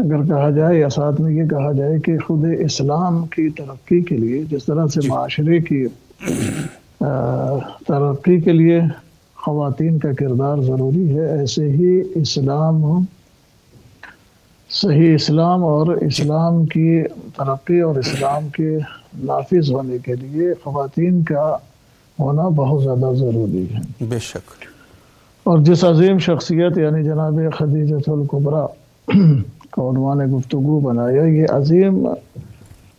اگر کہا جائے یا ساتھ میں یہ کہا جائے کہ خود اسلام کی ترقی کے لیے جس طرح سے معاشرے کی ترقی کے لیے خواتین کا کردار ضروری ہے، ایسے ہی صحیح اسلام اور اسلام کی ترقی اور اسلام کے نافذ ہونے کے لیے خواتین کا ہونا بہت زیادہ ضروری ہے۔ بے شک۔ اور جس عظیم شخصیت یعنی جناب خدیجۃ الکبریٰ کا عنوان گفتگو بنایا، یہ عظیم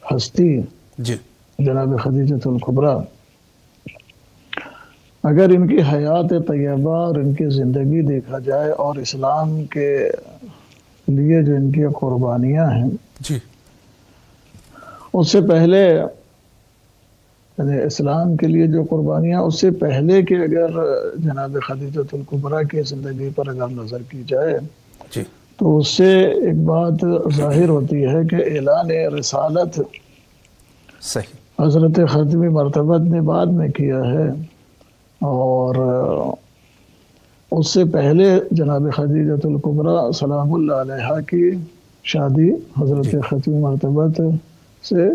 ہستی جی جناب خدیجۃ الکبریٰ، اگر ان کی حیات طیبہ اور ان کی زندگی دیکھا جائے اور اسلام کے لیے جو ان کی قربانیاں ہیں جی، اس سے پہلے یعنی اسلام کے لیے جو قربانیاں اس سے پہلے کہ اگر جناب خدیجۃ الکبریٰ کی زندگی پر اگر نظر کی جائے جی، تو اس سے ایک بات ظاہر ہوتی ہے کہ اعلان رسالت صحیح حضرت ختمی مرتبت نے بعد میں کیا ہے، اور اس سے پہلے جناب خدیجۃ الکبریٰ سلام اللہ علیہا کی شادی حضرت ختمی مرتبت سے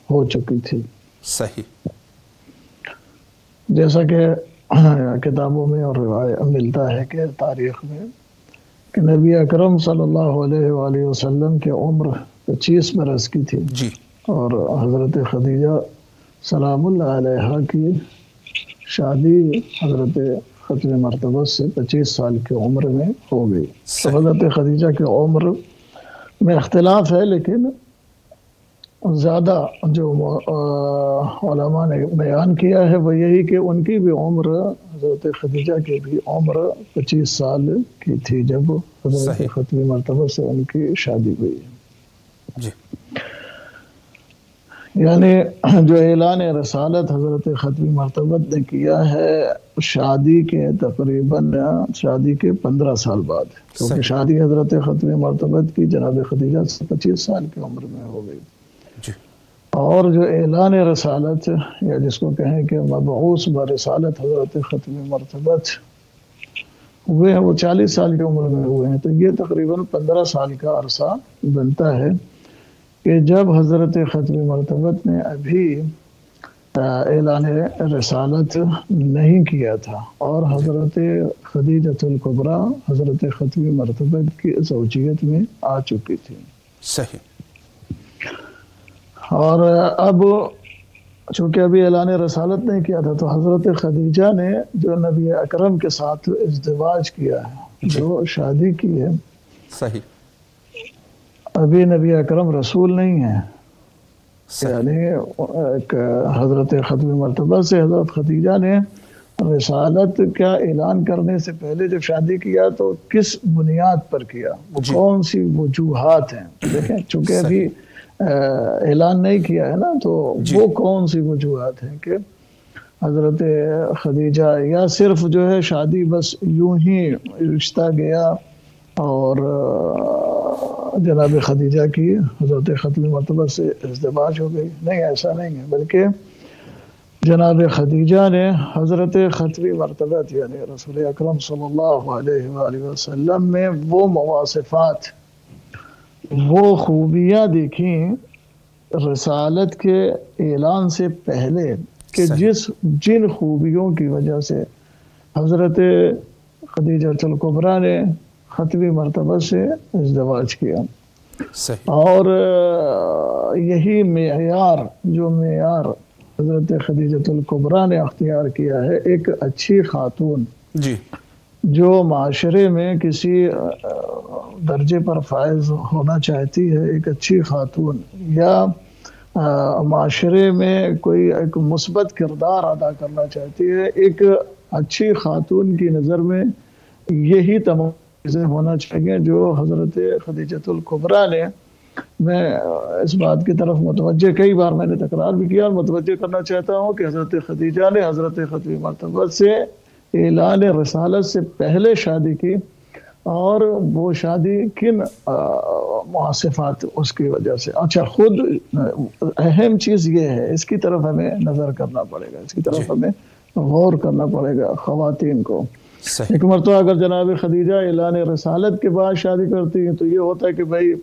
ہو چکی تھی۔ صحیح، جیسا کہ کتابوں میں اور روایت ملتا ہے کہ تاریخ میں کہ نبی اکرم صلی اللہ علیہ وآلہ وسلم کی عمر 25 برس کی تھی جی، اور حضرت خدیجہ سلام اللہ علیہا کی شادی حضرت ختم مرتبت سے 25 سال کی عمر میں ہو گئی۔ تو حضرت خدیجہ کی عمر میں اختلاف ہے، لیکن زیادہ جو علماء نے بیان کیا ہے وہ یہی کہ ان کی بھی عمر حضرت خدیجہ کی بھی عمر 25 سال کی تھی جب حضرت ختم مرتبت سے ان کی شادی ہوئی جی۔ یعنی جو اعلان رسالت حضرت ختمی مرتبت نے کیا ہے شادی کے تقریباً شادی کے 15 سال بعد، کیونکہ شادی حضرت ختمی مرتبت کی جناب خدیجہ سے 25 سال کی عمر میں ہو گئی جی۔ اور جو اعلان رسالت یا جس کو کہیں کہ مبعوث برسالت حضرت ختمی مرتبت ہوئے ہیں وہ 40 سال کی عمر میں ہوئے ہیں، تو یہ تقریباً 15 سال کا عرصہ بنتا ہے کہ جب حضرت ختمی مرتبت نے ابھی اعلان رسالت نہیں کیا تھا اور حضرت خدیجۃ الکبریٰ حضرت ختمی مرتبت کی زوجیت میں آ چکی تھی۔ صحیح۔ اور اب چونکہ ابھی اعلان رسالت نہیں کیا تھا تو حضرت خدیجہ نے جو نبی اکرم کے ساتھ ازدواج کیا ہے، جو شادی کی ہے، صحیح، ابھی نبی اکرم رسول نہیں ہے، یعنی حضرت ختمی مرتبہ سے حضرت خدیجہ نے رسالت کا اعلان کرنے سے پہلے جب شادی کیا تو کس بنیاد پر کیا، وہ کون سی وجوہات ہیں، دیکھیں چونکہ ابھی اعلان نہیں کیا ہے نا، تو وہ کون سی وجوہات ہیں کہ حضرت خدیجہ یا صرف جو ہے شادی بس یوں ہی رشتہ گیا اور جناب خدیجہ کی حضرت ختمی مرتبہ سے ازدواج ہو گئی، نہیں ایسا نہیں ہے، بلکہ جناب خدیجہ نے حضرت ختمی مرتبت یعنی رسول اکرم صلی اللہ علیہ وآلہ وسلم میں وہ مواصفات، وہ خوبیاں دیکھیں رسالت کے اعلان سے پہلے کہ جن خوبیوں کی وجہ سے حضرت خدیجۃ الکبریٰ نے ختمی مرتبہ سے ازدواج کیا، اور یہی معیار جو معیار حضرت خدیجۃ الکبریٰ نے اختیار کیا ہے، ایک اچھی خاتون جی جو معاشرے میں کسی درجے پر فائز ہونا چاہتی ہے، ایک اچھی خاتون یا معاشرے میں کوئی ایک مثبت کردار ادا کرنا چاہتی ہے، ایک اچھی خاتون کی نظر میں یہی تمام چیزیں ہونا چاہیے جو حضرت خدیجۃ الکبریٰ نے، میں اس بات کی طرف متوجہ کئی بار میں نے تکرار بھی کیا اور متوجہ کرنا چاہتا ہوں کہ حضرت خدیجہ نے حضرت ختمی مرتبہ سے اعلان رسالت سے پہلے شادی کی، اور وہ شادی کن مواصفات اس کی وجہ سے، اچھا خود اہم چیز یہ ہے، اس کی طرف ہمیں نظر کرنا پڑے گا، اس کی طرف ہمیں غور کرنا پڑے گا خواتین کو۔ ایک مرتبہ اگر جناب خدیجہ اعلان رسالت کے بعد شادی کرتی ہیں تو یہ ہوتا ہے کہ بھائی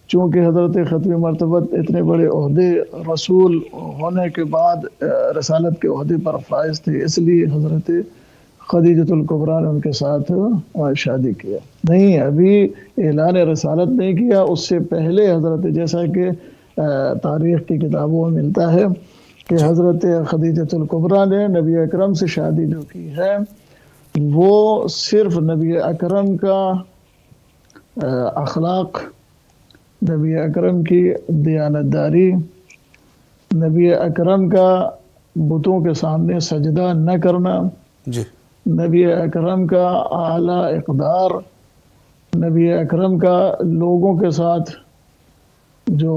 چونکہ حضرت ختم مرتبت اتنے بڑے عہدے رسول ہونے کے بعد رسالت کے عہدے پر فائز تھے، اس لیے حضرت خدیجۃ الکبریٰ نے ان کے ساتھ شادی کیا۔ نہیں، ابھی اعلان رسالت نہیں کیا، اس سے پہلے حضرت، جیسا کہ تاریخ کی کتابوں میں ملتا ہے کہ حضرت خدیجۃ الکبریٰ نے نبی اکرم سے شادی جو کی ہے وہ صرف نبی اکرم کا اخلاق، نبی اکرم کی دیانتداری، نبی اکرم کا بتوں کے سامنے سجدہ نہ کرنا، جی، نبی اکرم کا اعلیٰ اقدار، نبی اکرم کا لوگوں کے ساتھ جو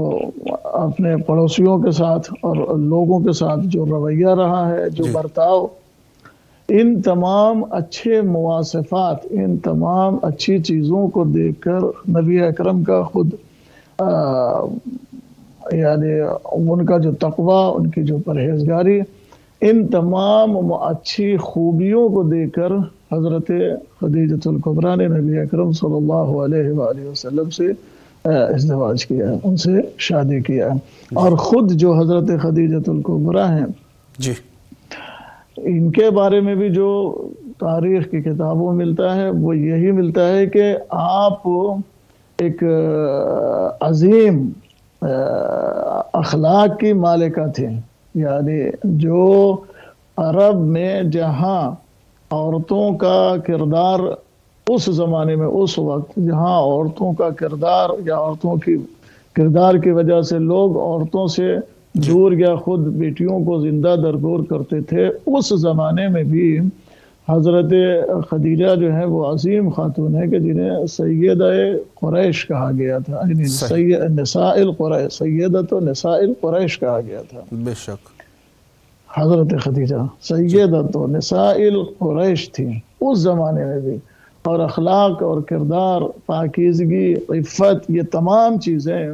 اپنے پڑوسیوں کے ساتھ اور لوگوں کے ساتھ جو رویہ رہا ہے، جو برتاؤ، ان تمام اچھے مواصفات، ان تمام اچھی چیزوں کو دیکھ کر نبی اکرم کا خود یعنی ان کا جو تقوی، ان کی جو پرہیزگاری، ان تمام اچھی خوبیوں کو دیکھ کر حضرت خدیجۃ الکبریٰ نے نبی اکرم صلی اللہ علیہ وآلہ وسلم سے ازدواج کیا، ان سے شادی کیا۔ اور خود جو حضرت خدیجۃ الکبریٰ ہیں، جی، ان کے بارے میں بھی جو تاریخ کی کتابوں میں ملتا ہے وہ یہی ملتا ہے کہ آپ ایک عظیم اخلاق کی مالکہ تھیں، یعنی جو عرب میں جہاں عورتوں کا کردار اس زمانے میں، اس وقت جہاں عورتوں کا کردار یا عورتوں کی کردار کی وجہ سے لوگ عورتوں سے دور یا خود بیٹیوں کو زندہ درگور کرتے تھے، اس زمانے میں بھی حضرت خدیجہ جو ہے وہ عظیم خاتون ہے کہ جنہیں سیدہ قریش کہا گیا تھا، یعنی نساء القریش، سیدۃ نساء القریش کہا گیا تھا۔ بے شک حضرت خدیجہ سیدۃ نساء القریش تھی اس زمانے میں بھی، اور اخلاق اور کردار، پاکیزگی، عفت، یہ تمام چیزیں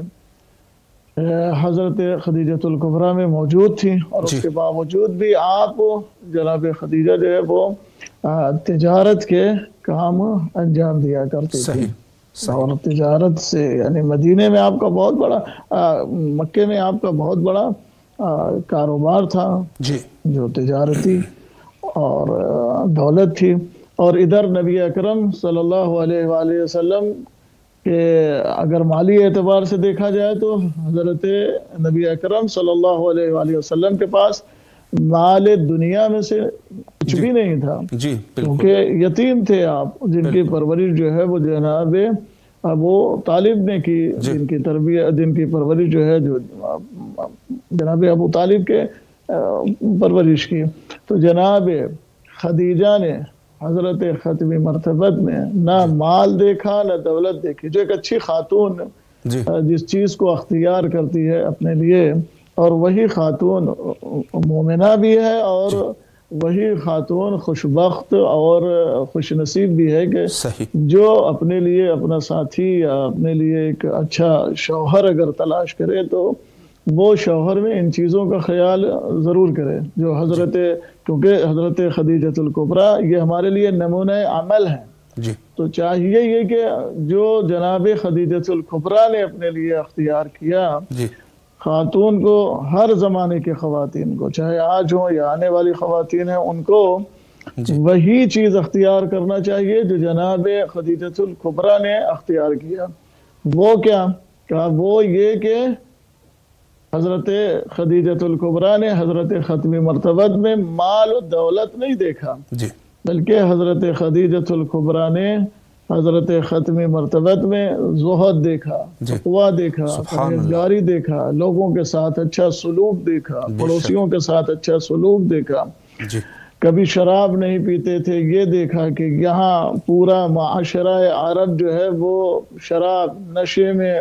حضرت خدیجۃ الکبریٰ میں موجود تھیں، اور اس کے باوجود بھی آپ جناب خدیجہ جو ہے وہ تجارت کے کام انجام دیا کرتے تھے، اور تجارت سے یعنی مدینے میں آپ کا بہت بڑا، مکے میں آپ کا بہت بڑا کاروبار تھا جو تجارتی اور دولت تھی، اور ادھر نبی اکرم صلی اللہ علیہ وآلہ وسلم کہ اگر مالی اعتبار سے دیکھا جائے تو حضرت نبی اکرم صلی اللہ علیہ وآلہ وسلم کے پاس مال دنیا میں سے کچھ بھی نہیں تھا، کیونکہ یتیم تھے آپ، جن کی پرورش جو ہے وہ جناب ابو طالب نے کی، جن کی تربیت، جن کی پرورش جو ہے جو جناب ابو طالب کے پرورش کی۔ تو جناب خدیجہ نے حضرت ختم مرتبت میں نہ مال دیکھا نہ دولت دیکھی، جو ایک اچھی خاتون جس چیز کو اختیار کرتی ہے اپنے لیے، اور وہی خاتون مومنہ بھی ہے، اور وہی خاتون خوشبخت اور خوش نصیب بھی ہے کہ جو اپنے لیے اپنا ساتھی یا اپنے لیے ایک اچھا شوہر اگر تلاش کرے تو وہ شوہر میں ان چیزوں کا خیال ضرور کرے، جو حضرت، کیونکہ حضرت خدیجۃ الکبریٰ یہ ہمارے لیے نمونہ عمل ہے، تو چاہیے یہ کہ جو جناب خدیجۃ الکبریٰ نے اپنے لیے اختیار کیا، خاتون کو، ہر زمانے کے خواتین کو، چاہے آج ہوں یا آنے والی خواتین ہیں، ان کو وہی چیز اختیار کرنا چاہیے جو جناب خدیجۃ الکبریٰ نے اختیار کیا۔ وہ کیا کہا؟ وہ یہ کہ حضرت خدیجۃ الکبریٰ نے حضرت ختم مرتبت میں مال و دولت نہیں دیکھا، بلکہ حضرت خدیجۃ الکبریٰ نے حضرت ختم مرتبت میں زہد دیکھا، تقویٰ دیکھا، پرہیزگاری دیکھا، لوگوں کے ساتھ اچھا سلوک دیکھا، پڑوسیوں کے ساتھ اچھا سلوک دیکھا، کبھی شراب نہیں پیتے تھے، یہ دیکھا کہ یہاں پورا معاشرہ عرب جو ہے وہ شراب نشے میں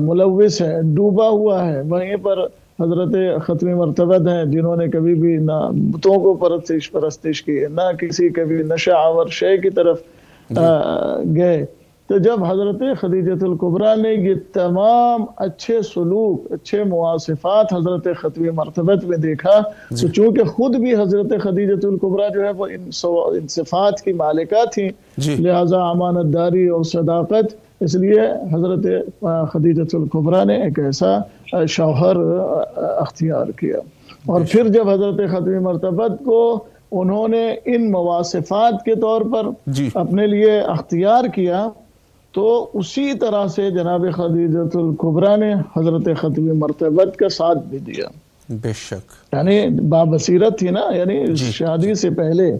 ملوث ہے، ڈوبا ہوا ہے، وہیں پر حضرت ختم مرتبت ہیں جنہوں نے کبھی بھی نہ بتوں کو پرستش کی، نہ کسی کبھی نشہ آور شے کی طرف گئے۔ تو جب حضرت خدیجۃ الکبریٰ نے یہ تمام اچھے سلوک، اچھے مواصفات حضرت ختم مرتبت میں دیکھا، تو چونکہ خود بھی حضرت خدیجۃ الکبریٰ جو ہے وہ ان صفات کی مالکہ تھیں، لہذا امانت داری اور صداقت اس لیے حضرت خدیجۃ الکبریٰ نے ایک ایسا شوہر اختیار کیا. اور پھر جب حضرت ختم مرتبت کو انہوں نے ان مواصفات کے طور پر اپنے لیے اختیار کیا تو اسی طرح سے جناب خدیجۃ الکبریٰ نے حضرت ختم مرتبت کا ساتھ بھی دیا. بے شک. یعنی بابصیرت تھی نا، یعنی شادی سے پہلے،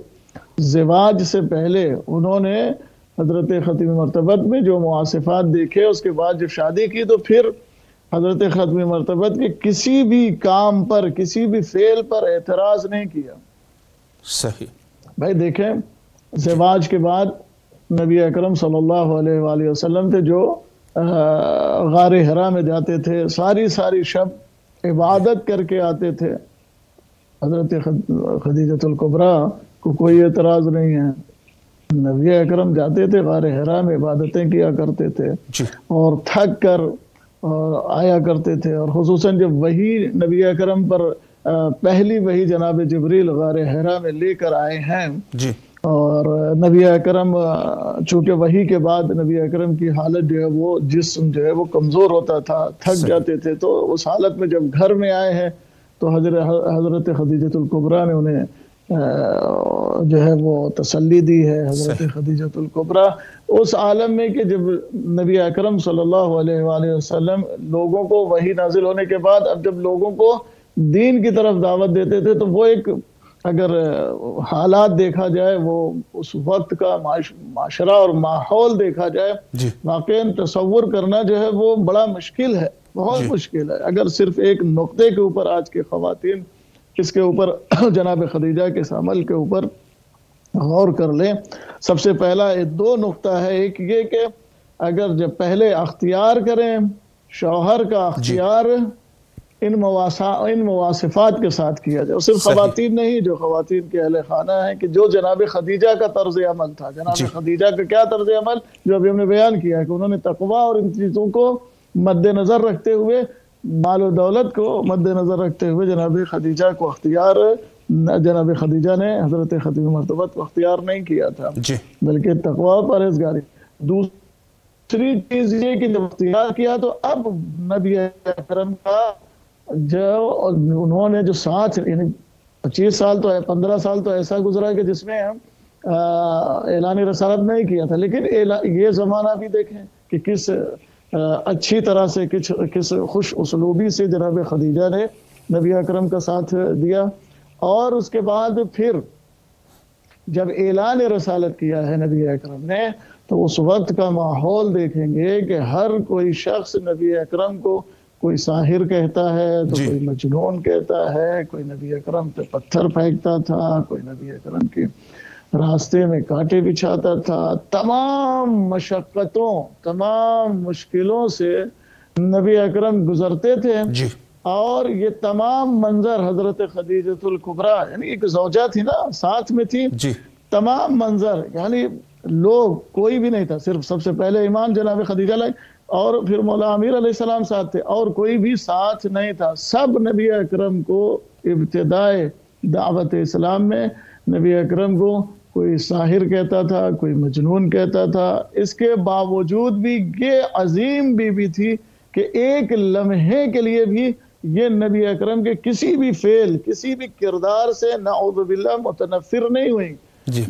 زواج سے پہلے انہوں نے حضرت ختم مرتبت میں جو مواصفات دیکھے، اس کے بعد جب شادی کی تو پھر حضرت ختم مرتبت کے کسی بھی کام پر، کسی بھی فعل پر اعتراض نہیں کیا. صحیح. بھائی دیکھیں، زواج کے بعد نبی اکرم صلی اللہ علیہ وآلہ وسلم تھے جو غار حرا میں جاتے تھے، ساری شب عبادت کر کے آتے تھے. حضرت خدیجۃ الکبریٰ کو کوئی اعتراض نہیں ہے. نبی اکرم جاتے تھے غار حرا میں، عبادتیں کیا کرتے تھے اور تھک کر آیا کرتے تھے. اور خصوصاً جب وحی نبی اکرم پر پہلی وحی جناب جبریل غار حرا میں لے کر آئے ہیں، اور نبی اکرم چونکہ وحی کے بعد نبی اکرم کی حالت جو ہے وہ جسم جو ہے وہ کمزور ہوتا تھا، تھک جاتے تھے، تو اس حالت میں جب گھر میں آئے ہیں تو حضرت خدیجۃ الکبریٰ نے انہیں جو ہے وہ تسلی دی ہے. حضرت خدیجۃ الکبریٰ اس عالم میں کہ جب نبی اکرم صلی اللہ علیہ وآلہ وسلم لوگوں کو وحی نازل ہونے کے بعد اب جب لوگوں کو دین کی طرف دعوت دیتے تھے تو وہ ایک، اگر حالات دیکھا جائے، وہ اس وقت کا معاشرہ اور ماحول دیکھا جائے، واقعاً تصور کرنا جو ہے وہ بڑا مشکل ہے، بہت مشکل ہے. اگر صرف ایک نقطے کے اوپر آج کے خواتین اس کے اوپر جناب خدیجہ کے اس عمل کے اوپر غور کر لیں. سب سے پہلا 2 نقطہ ہے. ایک یہ کہ اگر جب پہلے اختیار کریں، شوہر کا اختیار ان مواصفات کے ساتھ کیا جائے. اور صرف خواتین نہیں، جو خواتین کے اہل خانہ ہیں، کہ جو جناب خدیجہ کا طرز عمل تھا. جناب خدیجہ کا کیا طرز عمل جو ابھی ہم نے بیان کیا ہے کہ انہوں نے تقویٰ اور ان چیزوں کو مد نظر رکھتے ہوئے، مال و دولت کو مد نظر رکھتے ہوئے جناب خدیجہ کو اختیار، جناب خدیجہ نے حضرت ختم مرتبت کو اختیار نہیں کیا تھا، بلکہ تقویٰ و پرہیزگاری. دوسری چیز یہ کہ جب اختیار کیا تو اب نبی اکرم کا جو انہوں نے جو ساتھ، یعنی 25 سال تو 15 سال تو ایسا گزرا کہ جس میں اعلان رسالت نہیں کیا تھا، لیکن یہ زمانہ بھی دیکھیں کہ کس اچھی طرح سے، کس خوش اسلوبی سے جناب خدیجہ نے نبی اکرم کا ساتھ دیا. اور اس کے بعد پھر جب اعلان رسالت کیا ہے نبی اکرم نے تو اس وقت کا ماحول دیکھیں گے کہ ہر کوئی شخص نبی اکرم کو کوئی ساحر کہتا ہے تو کوئی مجنون کہتا ہے، کوئی نبی اکرم پہ پتھر پھینکتا تھا، کوئی نبی اکرم کے راستے میں کانٹے بچھاتا تھا. تمام مشقتوں، تمام مشکلوں سے نبی اکرم گزرتے تھے. اور یہ تمام منظر حضرت خدیجۃ الکبریٰ، یعنی ایک زوجہ تھی نا، ساتھ میں تھی، تمام منظر، یعنی لوگ کوئی بھی نہیں تھا، صرف سب سے پہلے ایمان جناب خدیجہ لائے اور پھر مولا امیر علیہ السلام ساتھ تھے، اور کوئی بھی ساتھ نہیں تھا. سب نبی اکرم کو ابتدائے دعوت اسلام میں نبی اکرم کو کوئی ساحر کہتا تھا، کوئی مجنون کہتا تھا. اس کے باوجود بھی یہ عظیم بیوی تھی کہ ایک لمحے کے لیے بھی یہ نبی اکرم کے کسی بھی فعل، کسی بھی کردار سے نعوذ باللہ متنفر نہیں ہوئی،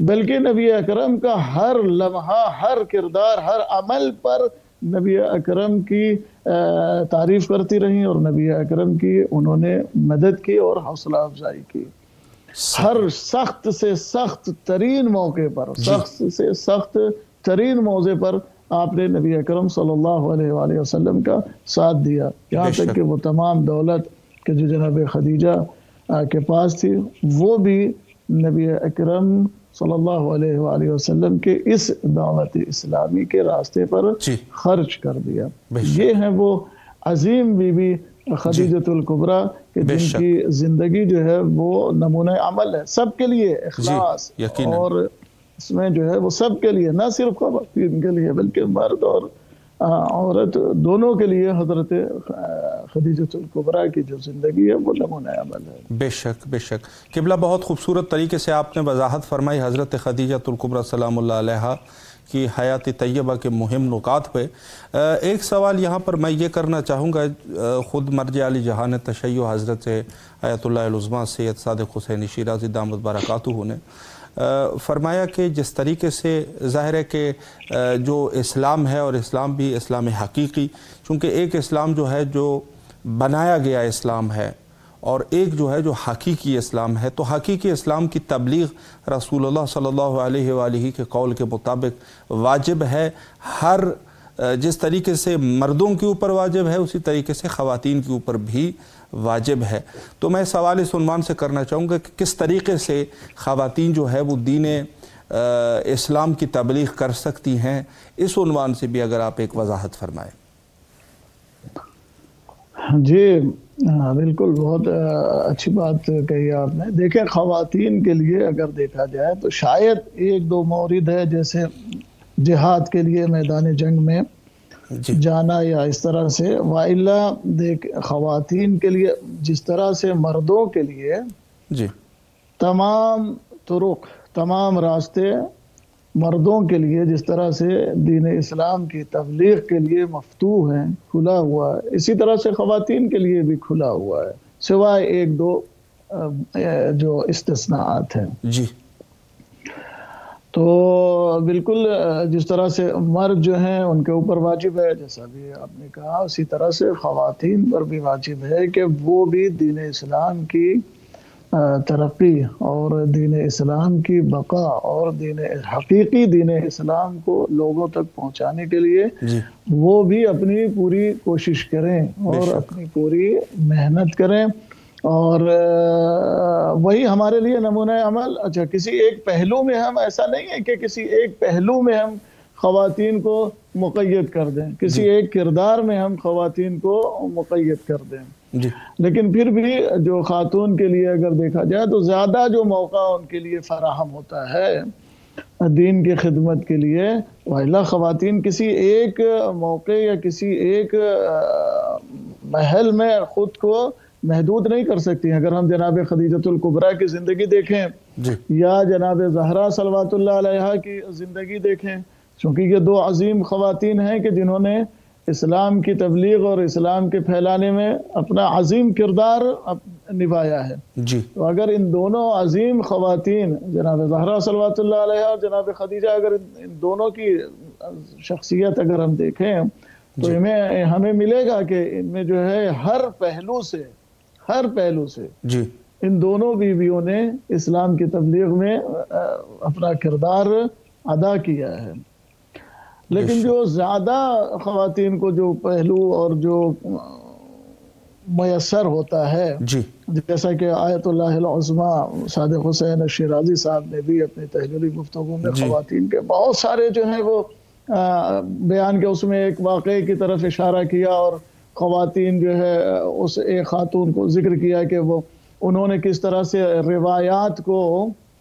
بلکہ نبی اکرم کا ہر لمحہ، ہر کردار، ہر عمل پر نبی اکرم کی تعریف کرتی رہیں اور نبی اکرم کی انہوں نے مدد کی اور حوصلہ افزائی کی. ہر سخت سے سخت ترین موقع پر، سخت سے سخت ترین موضع پر آپ نے نبی اکرم صلی اللہ علیہ وآلہ وسلم کا ساتھ دیا. یہاں تک کہ وہ تمام دولت کہ جو جناب خدیجہ کے پاس تھی وہ بھی نبی اکرم صلی اللہ علیہ وآلہ وسلم کے اس دعوت اسلامی کے راستے پر خرچ کر دیا. یہ ہیں وہ عظیم بی بی خدیجۃ الکبریٰ کہ جن کی زندگی جو ہے وہ نمونہ عمل ہے سب کے لیے، اخلاص، اور اس میں جو ہے وہ سب کے لیے، نہ صرف خواتین کے لیے بلکہ مرد اور عورت دونوں کے لیے حضرت خدیجۃ الکبریٰ کی جو زندگی ہے وہ نمونہ عمل ہے. بے شک بے شک. قبلہ بہت خوبصورت طریقے سے آپ نے وضاحت فرمائی حضرت خدیجۃ الکبریٰ سلام اللہ علیہا کی حیات طیبہ کے مہم نکات پہ ایک سوال یہاں پر میں یہ کرنا چاہوں گا. خود مرجع علی جہان تشیع حضرت سے آیت اللہ العظمیٰ سید صادق حسین شیرازی دامت برکاتہ نے فرمایا کہ جس طریقے سے ظاہر ہے کہ جو اسلام ہے اور اسلام بھی اسلام حقیقی، چونکہ ایک اسلام جو ہے جو بنایا گیا اسلام ہے اور ایک جو ہے جو حقیقی اسلام ہے، تو حقیقی اسلام کی تبلیغ رسول اللہ صلی اللہ علیہ وآلہ کے قول کے مطابق واجب ہے. ہر جس طریقے سے مردوں کے اوپر واجب ہے اسی طریقے سے خواتین کے اوپر بھی واجب ہے. تو میں سوال اس عنوان سے کرنا چاہوں گا کہ کس طریقے سے خواتین جو ہے وہ دین اسلام کی تبلیغ کر سکتی ہیں، اس عنوان سے بھی اگر آپ ایک وضاحت فرمائیں. جی بالکل، بہت اچھی بات کہی آپ نے. دیکھیں خواتین کے لیے اگر دیکھا جائے تو شاید ایک دو مورد ہے، جیسے جہاد کے لیے میدان جنگ میں جانا یا اس طرح سے، وائلا دیکھ خواتین کے لیے جس طرح سے مردوں کے لیے تمام طرق، تمام راستے مردوں کے لیے جس طرح سے دین اسلام کی تبلیغ کے لیے مفتوح ہیں، کھلا ہوا ہے، اسی طرح سے خواتین کے لیے بھی کھلا ہوا ہے، سوائے ایک دو جو استثناءات ہیں. جی تو بالکل جس طرح سے مرد جو ہیں ان کے اوپر واجب ہے، جیسا بھی آپ نے کہا، اسی طرح سے خواتین پر بھی واجب ہے کہ وہ بھی دین اسلام کی ترقی اور دین اسلام کی بقا اور حقیقی دین اسلام کو لوگوں تک پہنچانے کے لیے وہ بھی اپنی پوری کوشش کریں اور اپنی پوری محنت کریں. اور وہی ہمارے لیے نمونہ عمل. اچھا، کسی ایک پہلو میں ہم ایسا نہیں ہے کہ کسی ایک پہلو میں ہم خواتین کو مقید کر دیں، کسی ایک کردار میں ہم خواتین کو مقید کر دیں. لیکن پھر بھی جو خاتون کے لیے اگر دیکھا جائے تو زیادہ جو موقع ان کے لیے فراہم ہوتا ہے دین کی خدمت کے لیے، وائلا خواتین کسی ایک موقع یا کسی ایک محل میں خود کو محدود نہیں کر سکتی. اگر ہم جناب خدیجۃ الکبریٰ کی زندگی دیکھیں یا جناب زہرا صلوات اللہ علیہا کی زندگی دیکھیں، چونکہ یہ دو عظیم خواتین ہیں کہ جنہوں نے اسلام کی تبلیغ اور اسلام کے پھیلانے میں اپنا عظیم کردار نبھایا ہے. تو اگر ان دونوں عظیم خواتین جناب زہرا صلوات اللہ علیہا اور جناب خدیجہ، اگر ان دونوں کی شخصیت اگر ہم دیکھیں تو ہمیں ملے گا کہ ان میں جو ہے ہر پہلو سے ان دونوں بیویوں نے اسلام کی تبلیغ میں اپنا کردار ادا کیا ہے. لیکن جو زیادہ خواتین کو جو پہلو اور جو میسر ہوتا ہے، جیسا کہ آیت اللہ العظمیٰ صادق حسین شیرازی صاحب نے بھی اپنی تحلیلی گفتگو میں خواتین کے بہت سارے جو ہیں وہ بیان کے اس میں ایک واقعے کی طرف اشارہ کیا اور خواتین جو ہے اس ایک خاتون کو ذکر کیا کہ وہ انہوں نے کس طرح سے روایات کو،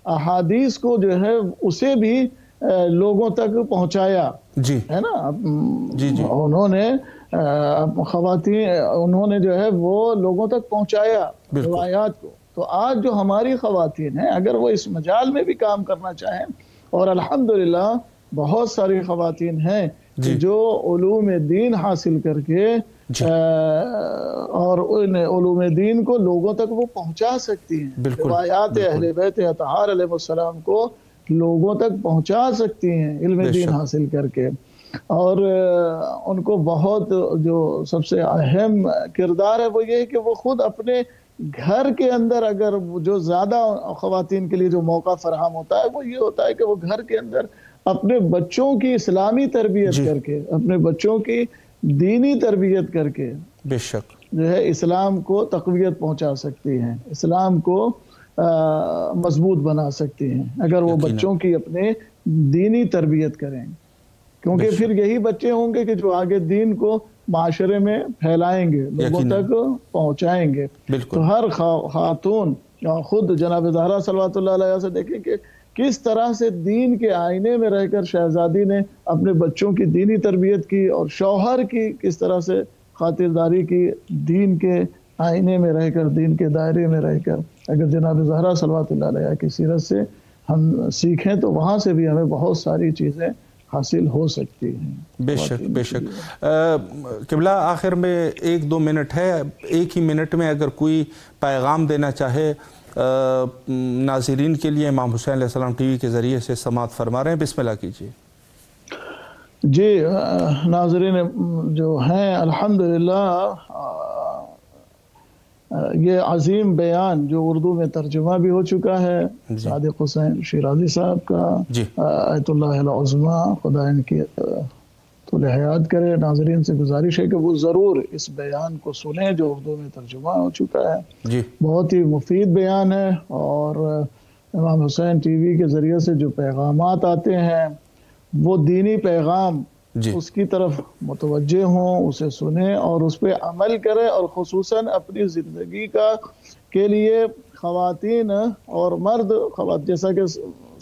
احادیث کو جو ہے اسے بھی لوگوں تک پہنچایا ہے نا. انہوں نے خواتین انہوں نے جو ہے وہ لوگوں تک پہنچایا روایات کو. تو آج جو ہماری خواتین ہیں اگر وہ اس مجال میں بھی کام کرنا چاہیں، اور الحمدللہ بہت ساری خواتین ہیں جو علوم دین حاصل کر کے اور ان علوم دین کو لوگوں تک وہ پہنچا سکتی ہیں، روایات اہل بیت اطہار علیہ السلام کو لوگوں تک پہنچا سکتی ہیں علم دین حاصل کر کے. اور ان کو بہت جو سب سے اہم کردار ہے وہ یہ ہے کہ وہ خود اپنے گھر کے اندر، اگر جو زیادہ خواتین کے لیے جو موقع فراہم ہوتا ہے وہ یہ ہوتا ہے کہ وہ گھر کے اندر اپنے بچوں کی اسلامی تربیت کر کے، اپنے بچوں کی دینی تربیت کر کے بے شک جو ہے اسلام کو تقویت پہنچا سکتی ہیں، اسلام کو مضبوط بنا سکتی ہیں اگر وہ بچوں کی اپنے دینی تربیت کریں. کیونکہ پھر یہی بچے ہوں گے کہ جو آگے دین کو معاشرے میں پھیلائیں گے، لوگوں تک پہنچائیں گے. تو ہر خاتون خود جناب زہرا صلوات اللہ علیہ سے دیکھیں کہ کس طرح سے دین کے آئینے میں رہ کر شہزادی نے اپنے بچوں کی دینی تربیت کی، اور شوہر کی کس طرح سے خاطرداری کی دین کے آئینے میں رہ کر، دین کے دائرے میں رہ کر. اگر جناب زہرا صلوات اللہ علیہ کی سیرت سے ہم سیکھیں تو وہاں سے بھی ہمیں بہت ساری چیزیں حاصل ہو سکتی ہیں۔ بے شک بے شک۔ قبلہ آخر میں 1-2 منٹ ہے، ایک ہی منٹ میں اگر کوئی پیغام دینا چاہے ناظرین کے لیے، امام حسین علیہ السلام ٹی وی کے ذریعے سے سماعت فرما رہے ہیں، بسم اللہ کیجیے۔ جی ناظرین جو ہیں، الحمدللہ یہ عظیم بیان جو اردو میں ترجمہ بھی ہو چکا ہے صادق حسین شیرازی صاحب کا، آیت اللہ العظمیٰ، خدا ان کی طول حیات کرے۔ ناظرین سے گزارش ہے کہ وہ ضرور اس بیان کو سنیں جو اردو میں ترجمہ ہو چکا ہے۔ بہت ہی مفید بیان ہے، اور امام حسین ٹی وی کے ذریعے سے جو پیغامات آتے ہیں وہ دینی پیغام اس کی طرف متوجہ ہوں، اسے سنیں اور اس پہ عمل کریں، اور خصوصاً اپنی زندگی کے لیے خواتین اور مرد، جیسا کہ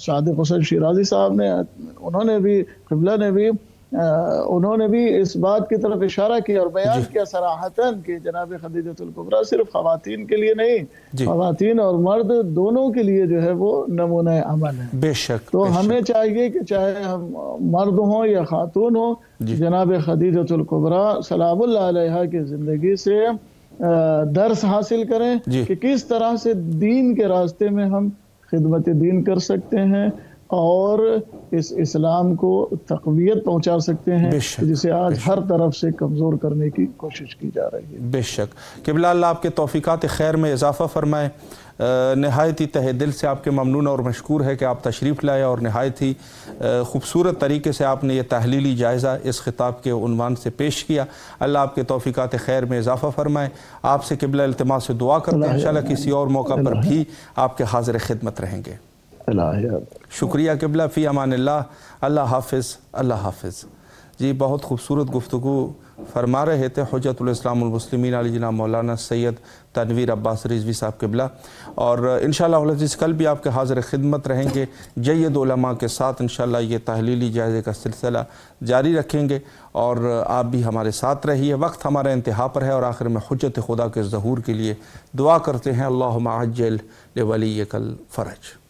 صادق حسین شیرازی صاحب نے، انہوں نے بھی اس بات کی طرف اشارہ کیا اور بیان کیا صراحتاً کہ جناب خدیجۃ الکبریٰ صرف خواتین کے لیے نہیں، خواتین اور مرد دونوں کے لیے جو ہے وہ نمونہ عمل ہے۔ بے شک۔ تو ہمیں چاہیے کہ چاہے ہم مرد ہوں یا خاتون ہوں، جناب خدیجۃ الکبریٰ سلام اللہ علیہا کی زندگی سے درس حاصل کریں کہ کس طرح سے دین کے راستے میں ہم خدمت دین کر سکتے ہیں اور اس اسلام کو تقویت پہنچا سکتے ہیں، جسے آج ہر طرف سے کمزور کرنے کی کوشش کی جا رہی ہے۔ بے شک۔ قبلہ اللہ آپ کے توفیقات خیر میں اضافہ فرمائے۔ نہایت ہی تہ دل سے آپ کے ممنون اور مشکور ہے کہ آپ تشریف لائے، اور نہایت ہی خوبصورت طریقے سے آپ نے یہ تحلیلی جائزہ اس خطاب کے عنوان سے پیش کیا۔ اللہ آپ کے توفیقات خیر میں اضافہ فرمائے۔ آپ سے قبلہ التماس سے دعا کرتے ہیں انشاءاللہ کسی اور موقع پر بھی آپ کے حاضر خدمت رہیں گے۔ شکریہ قبلہ، فی امان اللہ، اللہ حافظ، اللہ حافظ۔ جی بہت خوبصورت گفتگو فرما رہے تھے حجت الاسلام المسلمین علی جناب مولانا سید تنویر عباس رضوی صاحب قبلہ، اور انشاءاللہ العزیز کل بھی آپ کے حاضر خدمت رہیں گے جید علماء کے ساتھ۔ انشاءاللہ یہ تحلیلی جائزے کا سلسلہ جاری رکھیں گے، اور آپ بھی ہمارے ساتھ رہیے۔ وقت ہمارا انتہا پر ہے، اور آخر میں حجت خدا کے ظہور کے لیے دعا کرتے ہیں، اللہم عجل لولیک الفرج۔